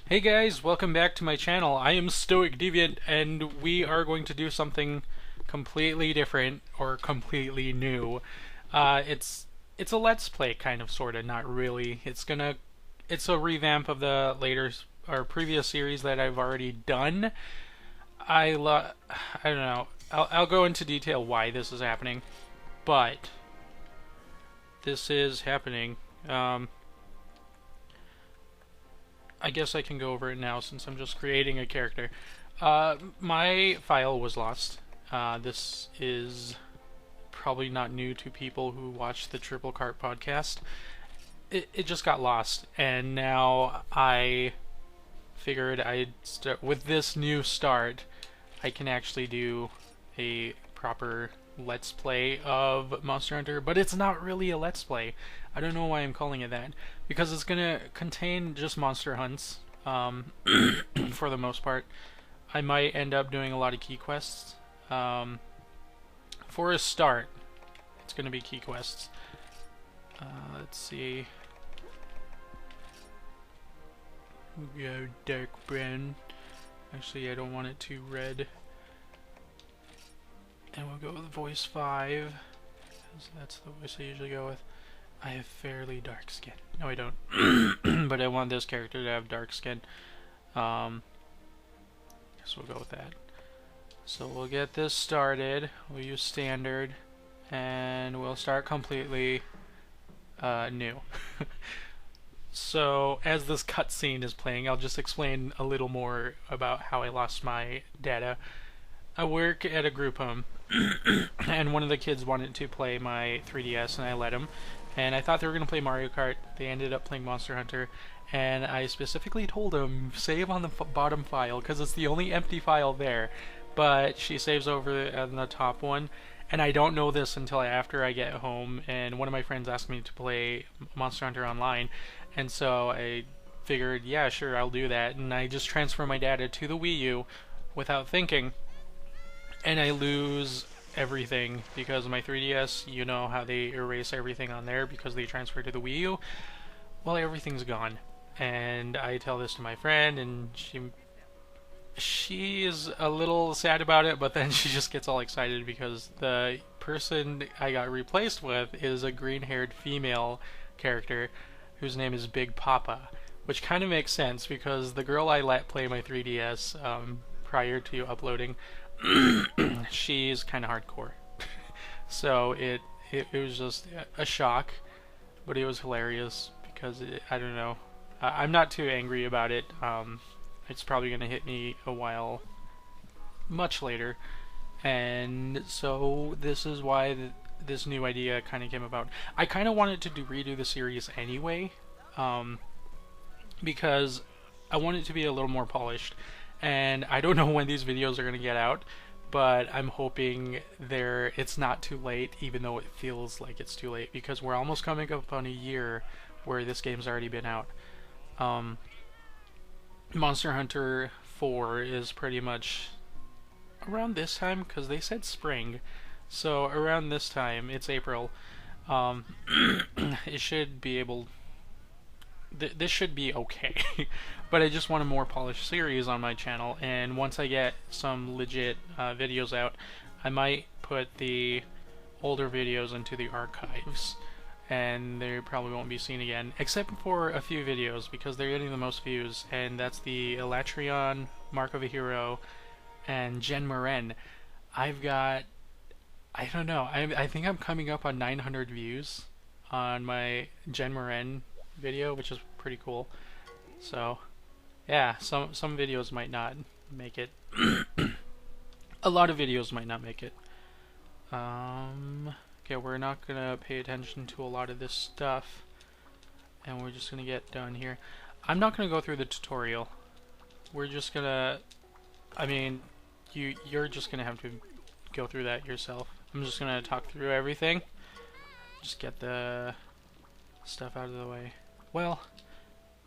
Hey guys, welcome back to my channel. I am StoicDeviant, and we are going to do something completely different or completely new. It's a let's play kind of sorta, not really. It's a revamp of the later or previous series that I've already done. I don't know. I'll go into detail why this is happening, but this is happening. Um, I guess I can go over it now since I'm just creating a character. My file was lost. This is probably not new to people who watch the Triple Cart podcast. It just got lost, and now I figured I'd start with this new start. I can actually do a proper let's play of Monster Hunter, but it's not really a let's play. I don't know why I'm calling it that, because it's gonna contain just monster hunts, for the most part. I might end up doing a lot of key quests. For a start, it's gonna be key quests. Let's see. We go dark brown. Actually, I don't want it too red. And we'll go with voice 5, because that's the voice I usually go with. I have fairly dark skin. No, I don't. But I want this character to have dark skin. Guess we'll go with that. So we'll get this started. We'll use standard. And we'll start completely new. So, as this cutscene is playing, I'll just explain a little more about how I lost my data. I work at a group home, and one of the kids wanted to play my 3DS, and I let him. And I thought they were going to play Mario Kart. They ended up playing Monster Hunter, and I specifically told him, save on the bottom file, because it's the only empty file there. But she saves over on the top one, and I don't know this until after I get home, and one of my friends asked me to play Monster Hunter Online, and so I figured, yeah, sure, I'll do that, and I just transfer my data to the Wii U without thinking, and I lose everything because my 3DS, you know how they erase everything on there because they transfer to the Wii U. Well, everything's gone, and I tell this to my friend, and she is a little sad about it, but then she just gets all excited because the person I got replaced with is a green-haired female character whose name is Big Papa, which kind of makes sense because the girl I let play my 3DS prior to uploading, she's kind of hardcore. So it was just a shock, but it was hilarious because I don't know. I'm not too angry about it. It's probably going to hit me a while, much later. And so this is why this new idea kind of came about. I kind of wanted to redo the series anyway, because I want it to be a little more polished. And I don't know when these videos are going to get out, but I'm hoping it's not too late, even though it feels like it's too late, because we're almost coming up on a year where this game's already been out. Monster Hunter 4 is pretty much around this time, because they said spring, so around this time, it's April. It should be able this should be okay. But I just want a more polished series on my channel, and once I get some legit videos out, I might put the older videos into the archives, and they probably won't be seen again, except for a few videos, because they're getting the most views, and that's the Elatrion, Mark of a Hero, and Jen Maren. I've got, I don't know, I think I'm coming up on 900 views on my Jen Maren video, which is pretty cool. So yeah, some videos might not make it. A lot of videos might not make it. Okay, we're not gonna pay attention to a lot of this stuff, and we're just gonna get done here. I'm not gonna go through the tutorial. We're just gonna, I mean, you're just gonna have to go through that yourself. I'm just gonna talk through everything. Just get the stuff out of the way. Well,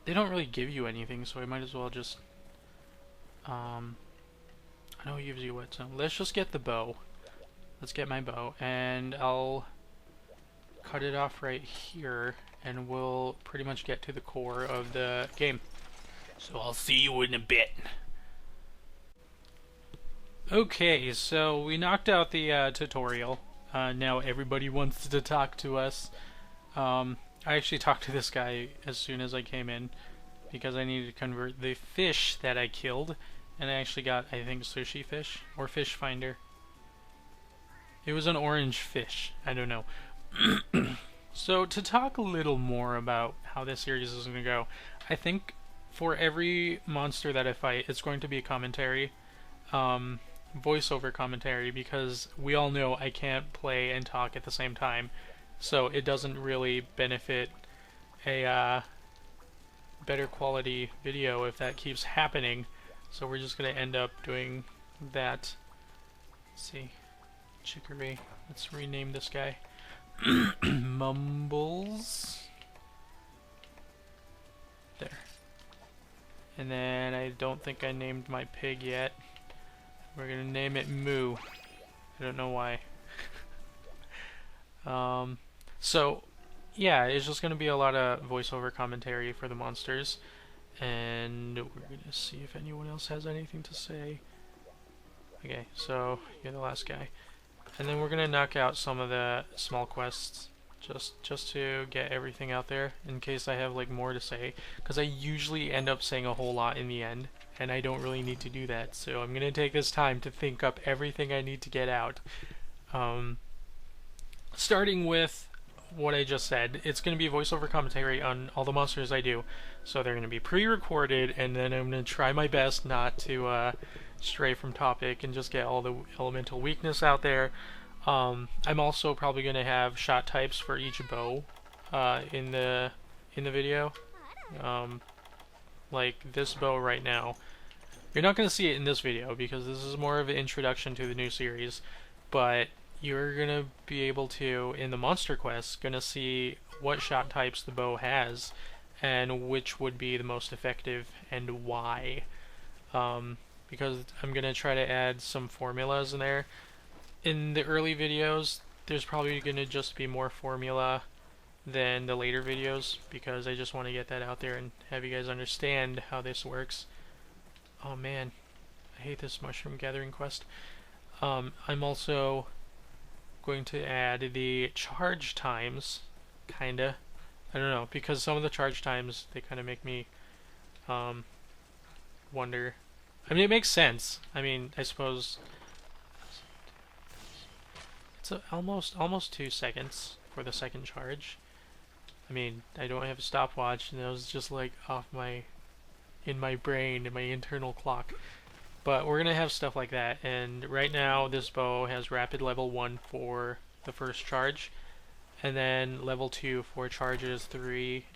they don't really give you anything, so I might as well just I know it gives you what, so let's just get the bow. Let's get my bow, and I'll cut it off right here, and we'll pretty much get to the core of the game. So I'll see you in a bit. Okay, so we knocked out the tutorial. Now everybody wants to talk to us. I actually talked to this guy as soon as I came in because I needed to convert the fish that I killed, and I actually got, I think, sushi fish or fish finder. It was an orange fish. I don't know. So to talk a little more about how this series is going to go, I think for every monster that I fight, it's going to be a commentary. Voiceover commentary, because we all know I can't play and talk at the same time, so it doesn't really benefit a better quality video if that keeps happening. So we're just gonna end up doing that. Let's see, Chicory. Let's rename this guy. Mumbles. There. And then I don't think I named my pig yet. We're gonna name it Moo. I don't know why. So yeah, it's just gonna be a lot of voiceover commentary for the monsters, and we're gonna see if anyone else has anything to say. Okay, so you're the last guy, and then we're gonna knock out some of the small quests just to get everything out there in case I have like more to say, because I usually end up saying a whole lot in the end, and I don't really need to do that, so I'm gonna take this time to think up everything I need to get out. Starting with what I just said, it's going to be voiceover commentary on all the monsters I do, so they're going to be pre-recorded, and then I'm going to try my best not to stray from topic and just get all the elemental weakness out there. I'm also probably going to have shot types for each bow in the video. Like this bow right now. You're not going to see it in this video because this is more of an introduction to the new series, but you're going to be able to, in the monster quest, going to see what shot types the bow has and which would be the most effective and why. Because I'm going to try to add some formulas in there. In the early videos, there's probably going to just be more formula than the later videos, because I just want to get that out there and have you guys understand how this works. Oh man, I hate this mushroom gathering quest. I'm also going to add the charge times, kinda. I don't know, because some of the charge times, they kind of make me wonder. I mean, it makes sense. I mean, I suppose it's almost 2 seconds for the second charge. I mean, I don't have a stopwatch, and that was just like in my brain, in my internal clock. But we're gonna have stuff like that, and right now this bow has rapid level 1 for the first charge, and then level 2 for charges 3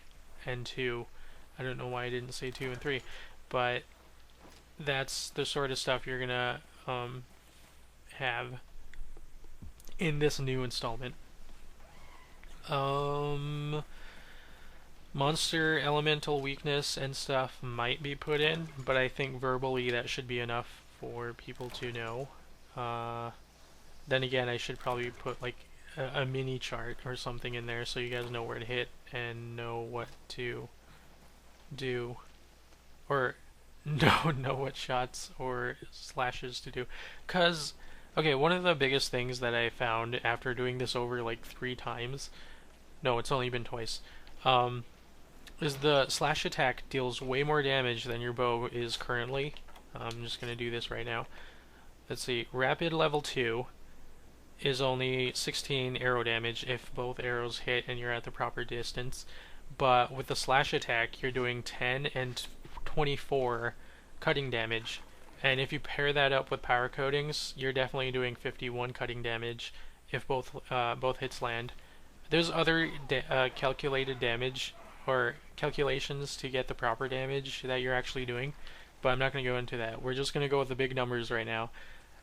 and 2. I don't know why I didn't say 2 and 3, but that's the sort of stuff you're gonna have in this new installment. Monster elemental weakness and stuff might be put in, but I think verbally that should be enough for people to know. Then again, I should probably put like a mini chart or something in there so you guys know where to hit and know what to do, or know what shots or slashes to do. Cause okay, one of the biggest things that I found after doing this over like 3 times, no, it's only been twice, is the slash attack deals way more damage than your bow is currently. I'm just going to do this right now. Let's see, rapid level 2 is only 16 arrow damage if both arrows hit and you're at the proper distance, but with the slash attack you're doing 10 and 24 cutting damage, and if you pair that up with power coatings, you're definitely doing 51 cutting damage if both hits land. There's other calculated damage or calculations to get the proper damage that you're actually doing, but I'm not going to go into that. We're just going to go with the big numbers right now.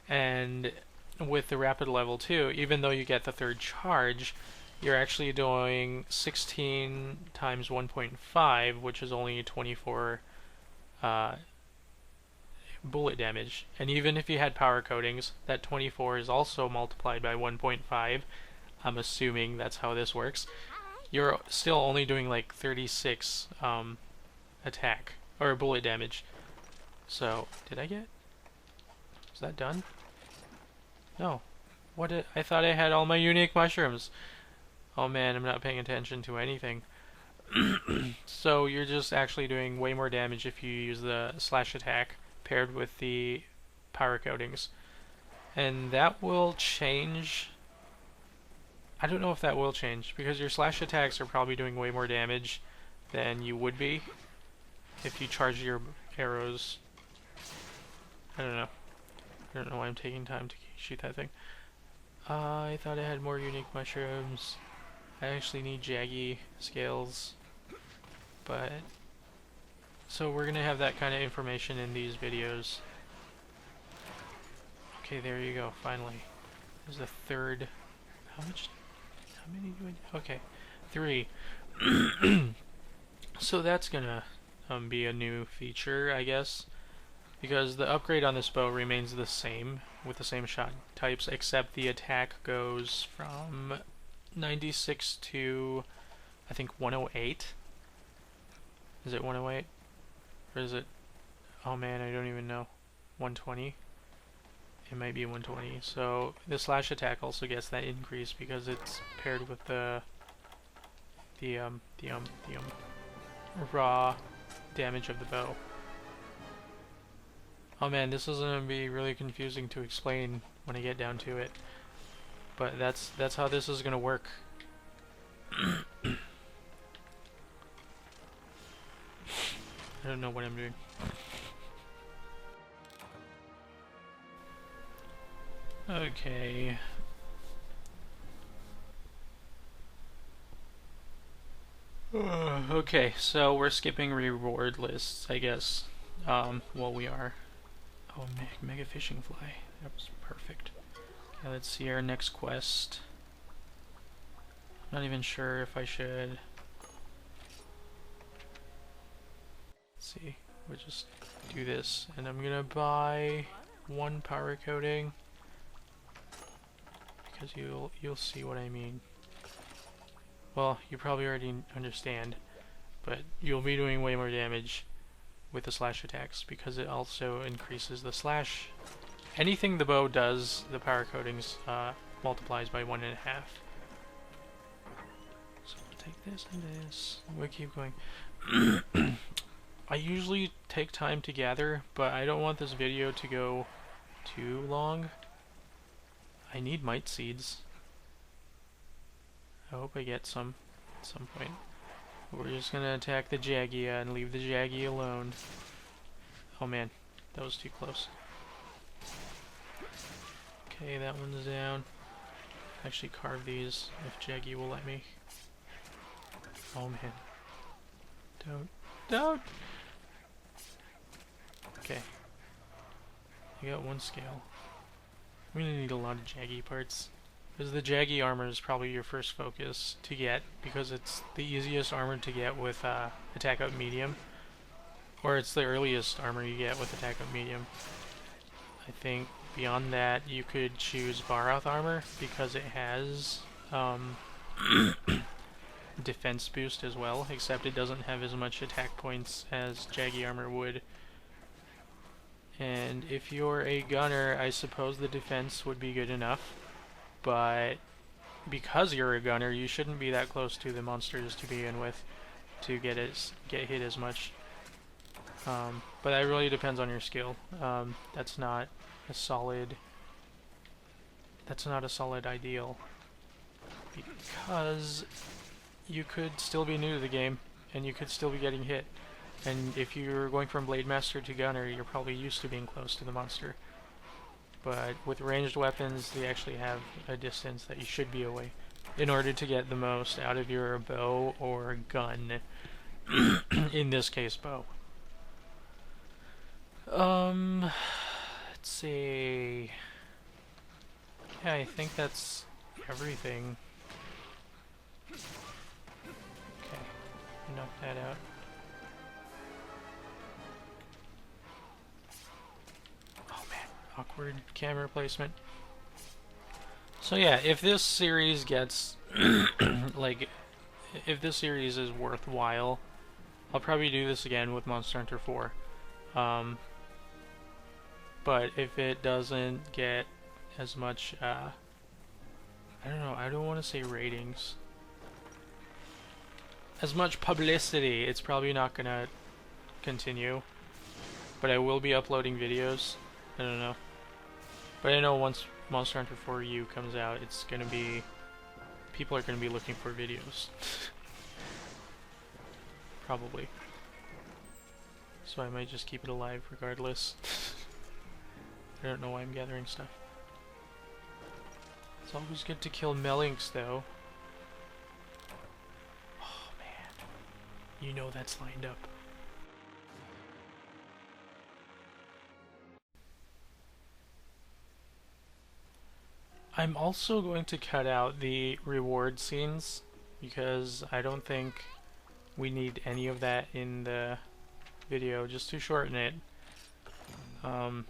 And with the rapid level 2, even though you get the third charge, you're actually doing 16 times 1.5, which is only 24 bullet damage. And even if you had power coatings, that 24 is also multiplied by 1.5. I'm assuming that's how this works. You're still only doing like 36 attack or bullet damage. So, did I get? Is that done? No. I thought I had all my unique mushrooms. Oh man, I'm not paying attention to anything. So you're just actually doing way more damage if you use the slash attack paired with the power coatings. And that will change. I don't know if that will change, because your slash attacks are probably doing way more damage than you would be if you charge your arrows. I don't know. I don't know why I'm taking time to shoot that thing. I thought I had more unique mushrooms. I actually need jaggy scales. But so we're gonna have that kind of information in these videos. Okay, there you go, finally. There's a third. How many do I? Okay, 3. So that's gonna be a new feature, I guess, because the upgrade on this bow remains the same with the same shot types, except the attack goes from 96 to I think 108. Is it 108? Or is it, oh man, I don't even know, 120? It might be 120. So the slash attack also gets that increase because it's paired with the raw damage of the bow. Oh man, this is gonna be really confusing to explain when I get down to it. But that's how this is gonna work. I don't know what I'm doing. Okay. Okay, so we're skipping reward lists, I guess. Well, we are. Oh, mega fishing fly. That was perfect. Okay, let's see our next quest. I'm not even sure if I should. Let's see. We'll just do this, and I'm gonna buy 1 power coating because you'll see what I mean. Well, you probably already understand, but you'll be doing way more damage with the slash attacks because it also increases the slash. Anything the bow does, the power coatings multiplies by 1.5. So we'll take this and this. We'll keep going. I usually take time to gather, but I don't want this video to go too long. I need mite seeds. I hope I get some at some point. We're just gonna attack the Jagia and leave the Jagia alone. Oh man, that was too close. Okay, that one's down. Actually carve these if Jagia will let me. Oh man. Don't! Okay. I got 1 scale. I'm gonna need a lot of Jaggy parts. Because the Jaggy armor is probably your first focus to get, because it's the easiest armor to get with attack up medium. Or it's the earliest armor you get with attack up medium. I think beyond that you could choose Baroth armor because it has defense boost as well, except it doesn't have as much attack points as Jaggy armor would. And if you're a gunner, I suppose the defense would be good enough. But because you're a gunner, you shouldn't be that close to the monsters to begin with to get hit as much. But that really depends on your skill. That's not a solid ideal, because you could still be new to the game and you could still be getting hit. And if you're going from Blade Master to Gunner, you're probably used to being close to the monster. But with ranged weapons, they actually have a distance that you should be away in order to get the most out of your bow or gun. In this case, bow. Let's see. Yeah, I think that's everything. Okay, knock that out. Awkward camera placement. So yeah, if this series gets like, if this series is worthwhile, I'll probably do this again with Monster Hunter 4. But if it doesn't get as much, I don't know, I don't want to say ratings, as much publicity, it's probably not gonna continue. But I will be uploading videos. I don't know. But I know once Monster Hunter 4U comes out, it's gonna be, people are gonna be looking for videos. Probably. So I might just keep it alive regardless. I don't know why I'm gathering stuff. It's always good to kill Melinks though. Oh man. You know that's lined up. I'm also going to cut out the reward scenes because I don't think we need any of that in the video, just to shorten it. I'm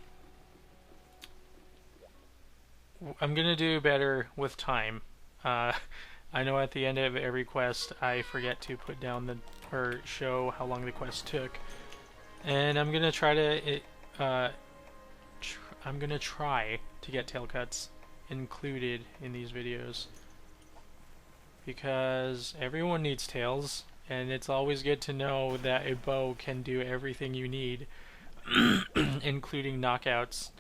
gonna do better with time. I know at the end of every quest I forget to put down the, or show how long the quest took, and I'm gonna try to I'm gonna try to get tail cuts included in these videos because everyone needs tails, and it's always good to know that a bow can do everything you need, including knockouts.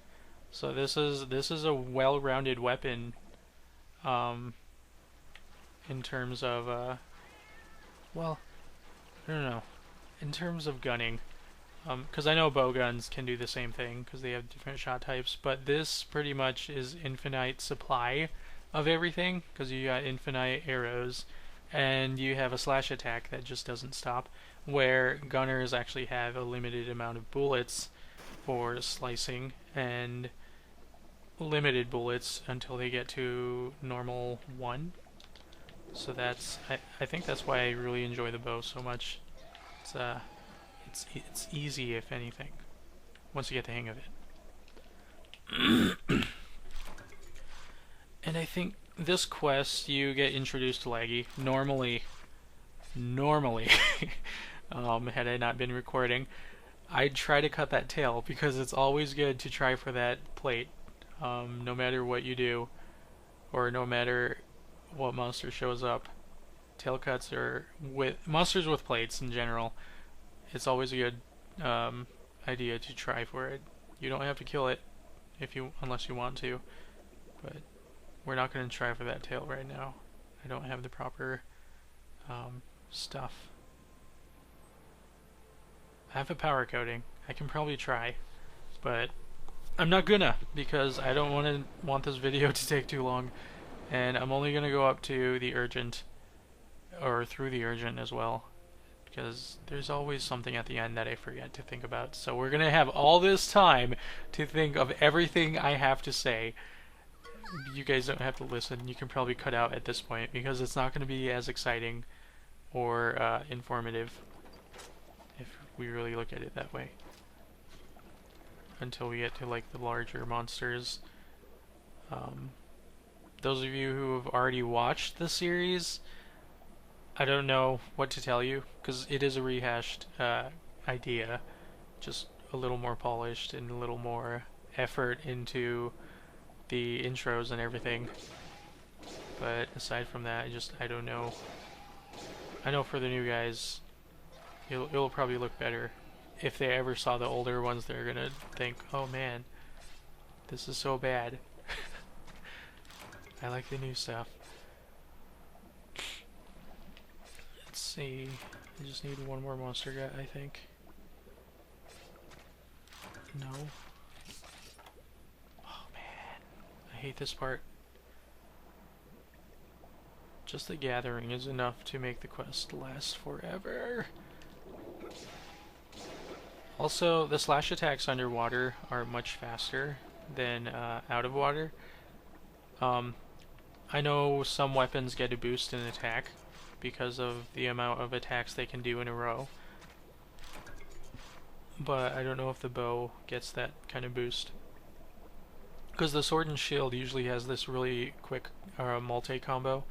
So this is a well-rounded weapon in terms of well, I don't know, in terms of gunning, because I know bow guns can do the same thing because they have different shot types, but this pretty much is infinite supply of everything because you got infinite arrows and you have a slash attack that just doesn't stop, where gunners actually have a limited amount of bullets for slicing and limited bullets until they get to normal 1. So that's, I think that's why I really enjoy the bow so much. It's easy, if anything, once you get the hang of it. And I think this quest you get introduced to Laggy. Normally, had I not been recording, I'd try to cut that tail because it's always good to try for that plate. No matter what you do, or no matter what monster shows up, tail cuts are with monsters with plates in general. It's always a good idea to try for it. You don't have to kill it unless you want to, but we're not going to try for that tail right now. I don't have the proper stuff. I have a power coating. I can probably try, but I'm not gonna because I don't want this video to take too long, and I'm only gonna go up to the urgent, or through the urgent as well, because there's always something at the end that I forget to think about. So we're gonna have all this time to think of everything I have to say. You guys don't have to listen. You can probably cut out at this point because it's not going to be as exciting or informative if we really look at it that way. Until we get to like the larger monsters. Those of you who have already watched the series, I don't know what to tell you because it is a rehashed idea, just a little more polished and a little more effort into the intros and everything. But aside from that, I don't know. I know for the new guys, it'll probably look better. If they ever saw the older ones, they're gonna think, oh man, this is so bad. I like the new stuff. Let's see, I just need one more monster guy, I think. No. Oh man, I hate this part. Just the gathering is enough to make the quest last forever. Also, the slash attacks underwater are much faster than out of water. I know some weapons get a boost in attack because of the amount of attacks they can do in a row, but I don't know if the bow gets that kind of boost. Because the sword and shield usually has this really quick multi-combo,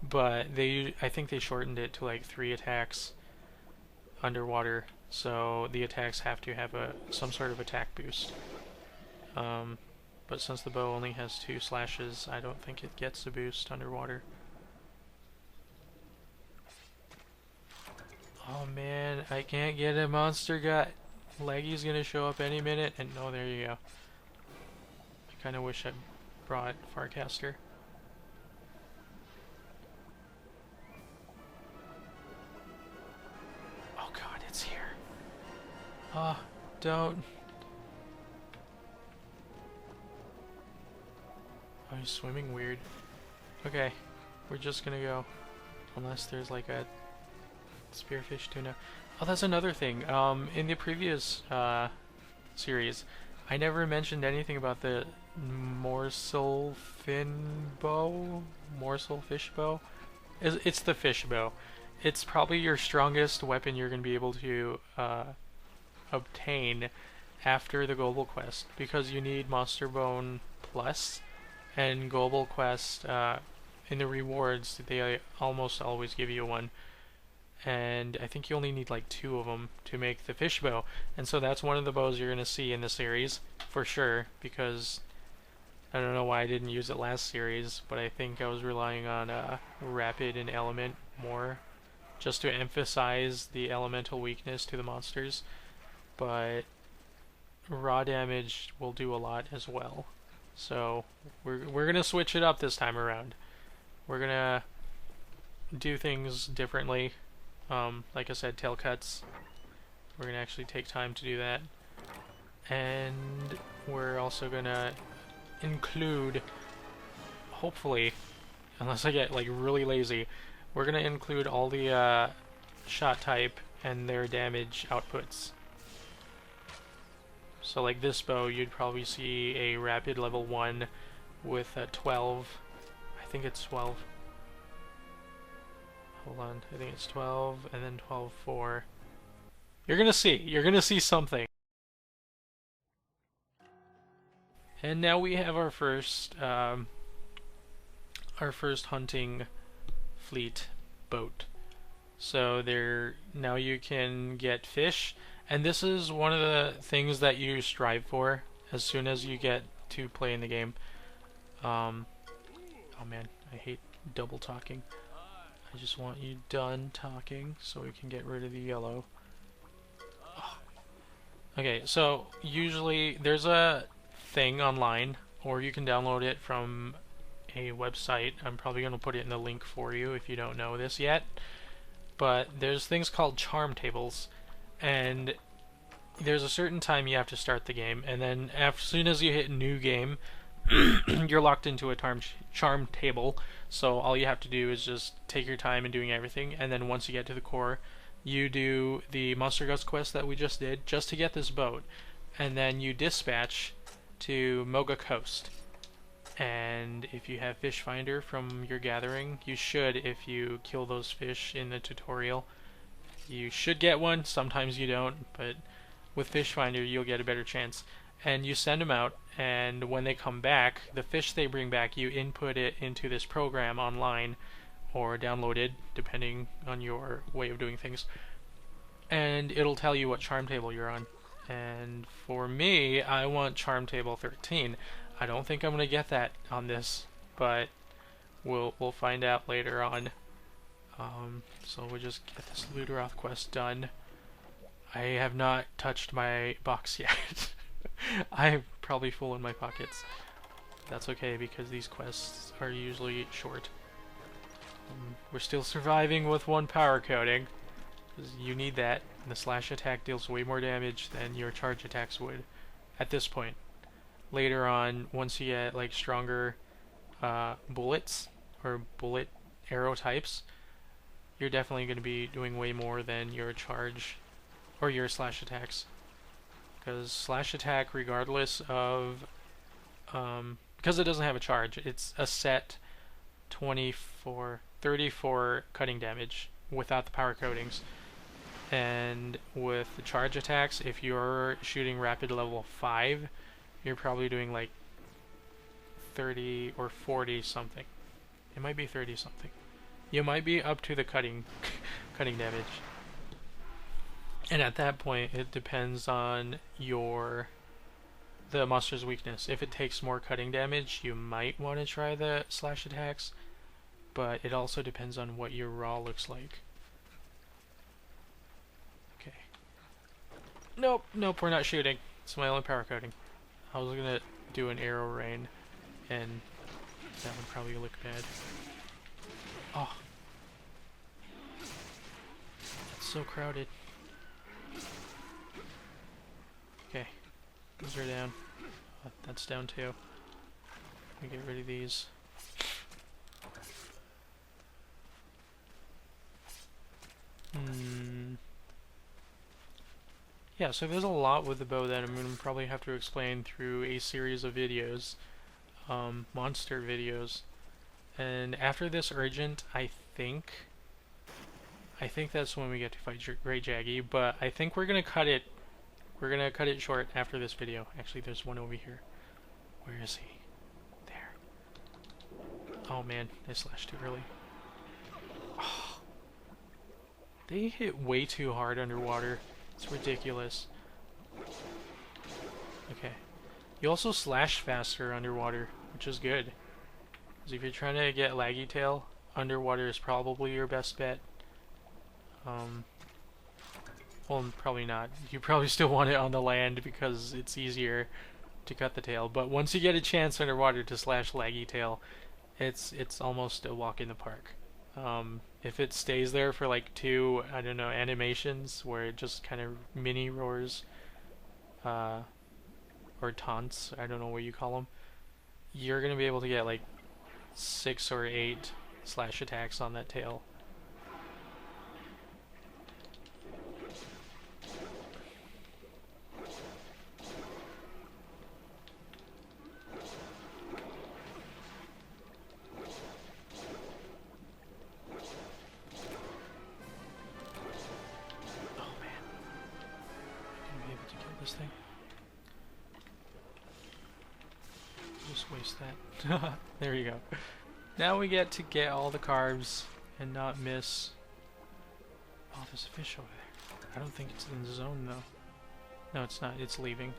but I think they shortened it to like 3 attacks underwater, so the attacks have to have some sort of attack boost. But since the bow only has 2 slashes, I don't think it gets a boost underwater. Oh man, I can't get a monster gut. Leggy's gonna show up any minute, and oh, there you go. I kinda wish I brought Farcaster. Oh god, it's here. Oh, don't. Oh, he's swimming weird. Okay, we're just gonna go. Unless there's like a spearfish tuna. Oh, that's another thing. In the previous series, I never mentioned anything about the morsel fin bow? Morsel fish bow? It's the fish bow. It's probably your strongest weapon you're going to be able to obtain after the Global Quest, because you need Monster Bone Plus, and Global Quest, in the rewards, they almost always give you one. And I think you only need like 2 of them to make the fish bow. And so that's one of the bows you're going to see in the series, for sure, because I don't know why I didn't use it last series, but I think I was relying on Rapid and Element more, just to emphasize the elemental weakness to the monsters. But raw damage will do a lot as well. So we're going to switch it up this time around. We're going to do things differently. Like I said, tail cuts. We're going to actually take time to do that. And we're also going to include, hopefully, unless I get like really lazy, we're going to include all the shot type and their damage outputs. So like this bow, you'd probably see a rapid level 1 with a 12. I think it's 12. Hold on, I think it's 12, and then 12-4. You're gonna see something. And now we have our first hunting fleet boat. So now you can get fish, and this is one of the things that you strive for as soon as you get to play in the game. Oh man, I hate double talking. I just want you done talking so we can get rid of the yellow. Oh. Okay, so usually there's a thing online, or you can download it from a website. I'm probably going to put it in the link for you if you don't know this yet. But there's things called charm tables, and there's a certain time you have to start the game, and then as soon as you hit new game, you're locked into a charm table. So all you have to do is just take your time in doing everything, and then once you get to the core, you do the Monster Guts quest that we just did, just to get this boat, and then you dispatch to Moga Coast. And if you have Fish Finder from your gathering, you should, if you kill those fish in the tutorial. You should get one, sometimes you don't, but with Fish Finder you'll get a better chance. And you send them out, and when they come back, the fish they bring back, you input it into this program online, or downloaded, depending on your way of doing things. And it'll tell you what charm table you're on. And for me, I want charm table 13. I don't think I'm going to get that on this, but we'll find out later on. So we'll just get this Luderoth quest done. I have not touched my box yet. I'm probably full in my pockets. That's okay, because these quests are usually short. We're still surviving with 1 power coating, because you need that. And the slash attack deals way more damage than your charge attacks would at this point. Later on, once you get like stronger bullets or bullet arrow types, you're definitely going to be doing way more than your charge or your slash attacks. Because slash attack, regardless of because it doesn't have a charge, it's a set 34 cutting damage without the power coatings. And with the charge attacks, if you're shooting rapid level 5, you're probably doing like 30 or 40 something. It might be 30 something. You might be up to the cutting damage. And at that point, it depends on the monster's weakness. If it takes more cutting damage, you might want to try the slash attacks, but it also depends on what your raw looks like. Okay. Nope, we're not shooting. It's my only power coating. I was gonna do an arrow rain, and that would probably look bad. Oh. It's so crowded. Okay. Those are down. That's down too. Let me get rid of these. Yeah, so there's a lot with the bow that I'm going to probably have to explain through a series of videos. Monster videos. And after this urgent, I think that's when we get to fight Great Jaggy, but I think we're going to cut it. We're going to cut it short after this video. Actually, there's one over here. Where is he? There. Oh man, they slashed too early. Oh. They hit way too hard underwater. It's ridiculous. Okay. You also slash faster underwater, which is good. Because if you're trying to get laggy tail, underwater is probably your best bet. Well, probably not. You probably still want it on the land because it's easier to cut the tail. But once you get a chance underwater to slash laggy tail, it's almost a walk in the park. If it stays there for like 2, I don't know, animations where it just kind of mini roars, or taunts, I don't know what you call them, you're gonna be able to get like 6 or 8 slash attacks on that tail. This thing. Just waste that. There you go. Now we get to get all the carbs and not miss. Oh, there's a fish over there. I don't think it's in the zone though. No, it's not. It's leaving.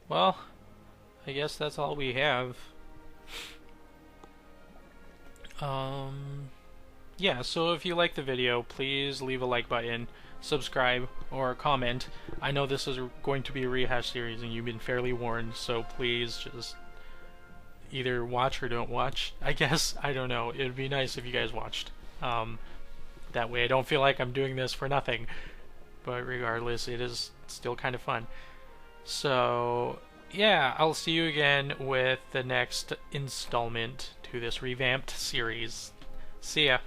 Well, I guess that's all we have. Yeah, so if you like the video, please leave a like button, subscribe, or comment. I know this is going to be a rehash series and you've been fairly warned, so please just either watch or don't watch, I guess. I don't know. It would be nice if you guys watched. That way I don't feel like I'm doing this for nothing. But regardless, it is still kind of fun. So, yeah, I'll see you again with the next installment to this revamped series. See ya.